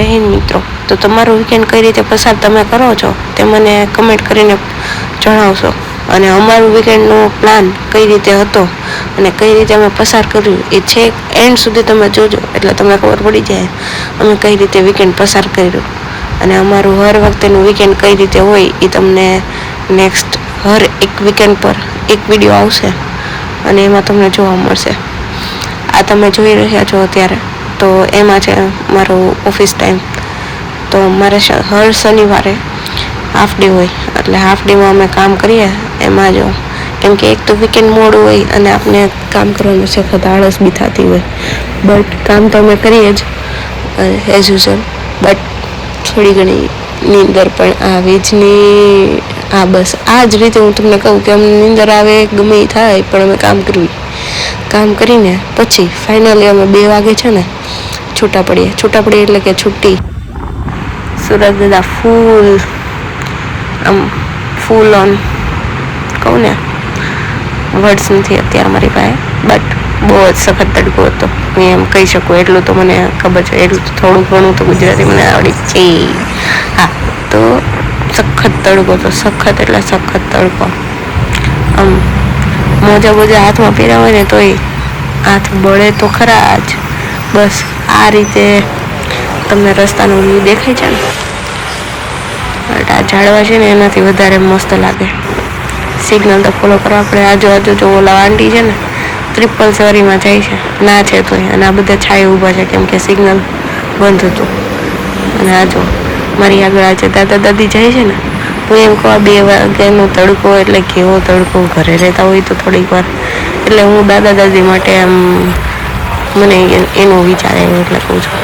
જય હિન્દ મિત્રો. તો તમારું વીકેન્ડ કઈ રીતે પસાર તમે કરો છો તે મને કમેન્ટ કરીને જણાવશો, અને અમારું વીકેન્ડનો પ્લાન કઈ રીતે હતો અને કઈ રીતે અમે પસાર કર્યું એ છેક એન્ડ સુધી તમે જોજો, એટલે તમને ખબર પડી જાય અમે કઈ રીતે વીકેન્ડ પસાર કર્યું. અને અમારું હર વખતેનું વીકેન્ડ કઈ રીતે હોય એ તમને નેક્સ્ટ હર એક વીકેન્ડ પર એક વિડીયો આવશે અને એમાં તમને જોવા મળશે. આ તમે જોઈ રહ્યા છો અત્યારે, તો એમાં છે મારો ઓફિસ ટાઈમ. તો મારે હર શનિવારે હાફ ડે હોય, એટલે હાફ ડેમાં અમે કામ કરીએ. એમાં જો કેમ કે એક તો વીકેન્ડ મોડું હોય અને આપણે કામ કરવાનું સખત આળસ બી થતી હોય, બટ કામ તો અમે કરીએ જ એઝ યુઝલ. બટ થોડી ઘણી નીંદર પણ આવે જ ને. બસ આ જ રીતે હું તમને કહું કે અમને નીંદર આવે ગમે એ થાય, પણ અમે કામ કરીને પછી ફાઇનલી અમે 2 વાગે છે ને છૂટા પડીએ એટલે કે છુટ્ટી. સુરત દાદા ફૂલ ઓન કહું ને, વર્ડ્સ નથી અત્યારે મારી પાસે, બટ બહુ જ સખત તડકો હતો. હું એમ કહી શકું એટલું તો મને ખબર છે, એટલું તો થોડું ઘણું તો ગુજરાતી મને આવડી છે. તો સખત તડકો તો સખત તડકો. મોજા હાથમાં પહેર્યા હોય ને તોય હાથ બળે તો ખરા જ. બસ આ રીતે તમને રસ્તાનો વ્યૂ દેખાય છે ને, આ ઝાડવા છે ને એનાથી વધારે મસ્ત લાગે. સિગ્નલ તો ફોલો કરવા પડે. આજુબાજુ જો ઓલા આંટી છે ને 777 જાય છે ના છે તોય, અને આ બધા છાયે ઊભા છે કેમ કે સિગ્નલ બંધ હતું. અને આ જો મારી આગળ આજે દાદા દાદી જાય છે ને, હું એમ કહું 2 વાગ્યાનો તડકો એટલે કેવો તડકો. ઘરે રહેતા હોય તો થોડીક વાર, એટલે હું દાદા દાદી માટે આમ મને એનો વિચાર આવ્યો એટલે કહું છું.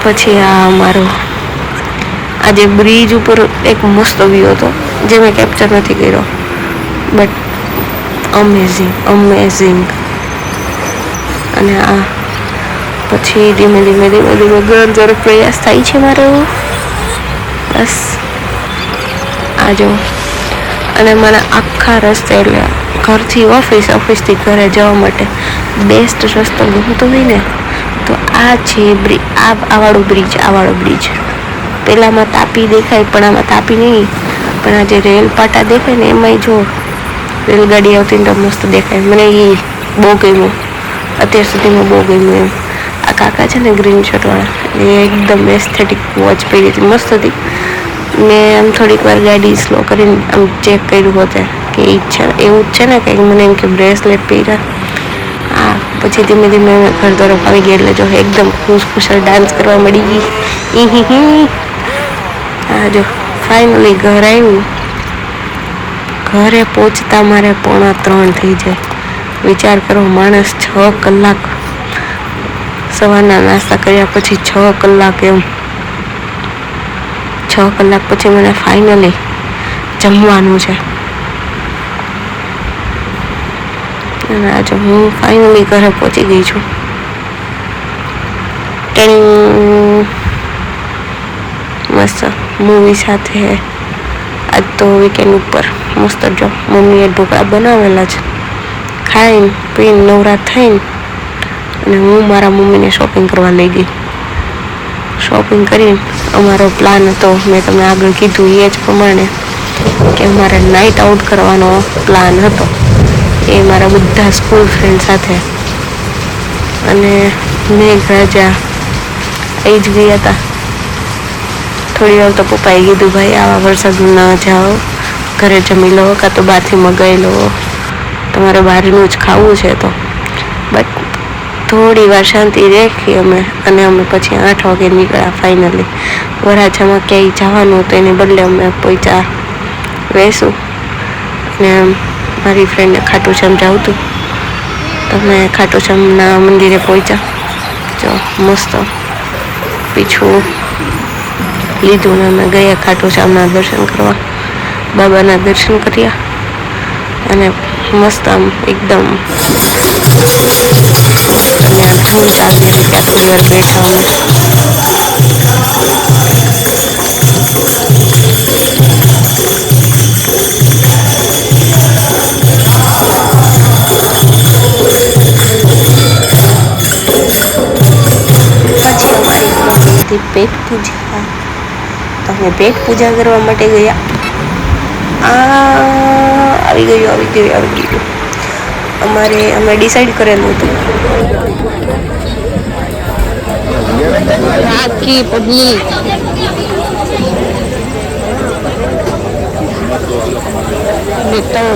પછી આ મારો આજે બ્રિજ ઉપર એક મસ્ત વ્યૂ હતો જે મેં કેપ્ચર નથી કર્યો, બટ અમેઝિંગ. અને આ પછી ધીમે ધીમે ઘર પ્રયાસ થાય છે મારો. બસ આ જો, અને મને આખા રસ્તે એટલે ઘરથી ઓફિસથી ઘરે જવા માટે બેસ્ટ રસ્તો ગમતો હોય ને તો આ છે આ વાળો બ્રિજ. પેલામાં તાપી દેખાય પણ આમાં તાપી નહીં, પણ આ જે રેલ પાટા દેખાય ને એમાંય જો રેલગાડી આવતી ને તો મસ્ત દેખાય. મને એ બહુ ગમ્યું, અત્યાર સુધીમાં બહુ ગમ્યું એમ. આ કાકા છે ને ગ્રીન શર્ટવાળા, એ એકદમ એસ્થેટિક વોચ પહેરી હતી, મસ્ત હતી. મેં આમ થોડીક વાર ગાડી સ્લો કરીને આમ ચેક કર્યું હોતે કે એવું જ છે ને કંઈક. મને એમ કે બ્રેસલેટ પહેર્યા. પછી ધીમે ધીમે ઘર તરફ આવી ગઈ, એટલે જો એકદમ ખુશખુશાલ ડાન્સ કરવા મળી ગઈ. જો ફાઇનલી ઘર આવ્યું. ઘરે પહોંચતા મારે 2:45 થઈ જાય. વિચાર કરો માણસ 6 કલાક સવારના નાસ્તા કર્યા પછી 6 કલાક એમ 6 કલાક પછી મને ફાઇનલી જમવાનું છે. અને આજે હું ફાઇનલી ઘરે પહોંચી ગઈ છું. મસ્ત મૂવી સાથે. આજ તો વીકેન્ડ ઉપર મસ્ત જો મમ્મીએ ઢોકળા બનાવેલા છે. ખાઈને પીને નવરા થઈને અને હું મારા મમ્મીને શોપિંગ કરવા લઈ ગઈ. શોપિંગ કરીને અમારો પ્લાન હતો, મેં તમને આગળ કીધું એ જ પ્રમાણે કે અમારે નાઇટ આઉટ કરવાનો પ્લાન હતો. એ મારા બધા સ્કૂલ ફ્રેન્ડ સાથે અને મેઘરાજા એ જ ગયા હતા. થોડી વાર તો પપ્પાએ કીધું ભાઈ આવા વરસાદમાં ન જાઓ, ઘરે જમી લો કાં તો બહારથી મગાવી લો, તમારે બહારનું જ ખાવું છે તો. બટ થોડી વાર શાંતિ રાખી અમે, અને અમે પછી 8 વાગે નીકળ્યા ફાઇનલી. વરાછામાં ક્યાંય જવાનું હતું એને બદલે અમે પહોંચ્યા વહેશું. અને મારી ફ્રેન્ડને ખાટુશ્યામ જવું હતું તો અમે ખાટુશ્યામના મંદિરે પહોંચ્યા. જો મસ્ત પીછું લીધું ને અમે ગયા ખાટુશ્યામના દર્શન કરવા. બાબાના દર્શન કર્યા અને મસ્ત આમ એકદમ અને ધૂળ ચાલતી હતી ત્યાં થોડી વાર બેઠા અમે. પછી અમારી હતી પેટ પૂજા. તો અમે પેટ પૂજા કરવા માટે ગયા. આવી ગયું. અમે ડિસાઈડ કરેલું હતું. આખી પબ્લિક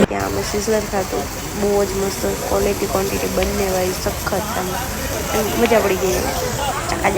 ત્યાં અમે સિઝલર ખાતું. બહુ જ મસ્ત ક્વોન્ટિટી બંને વાળી સખત. મજા પડી ગઈ. ચાકા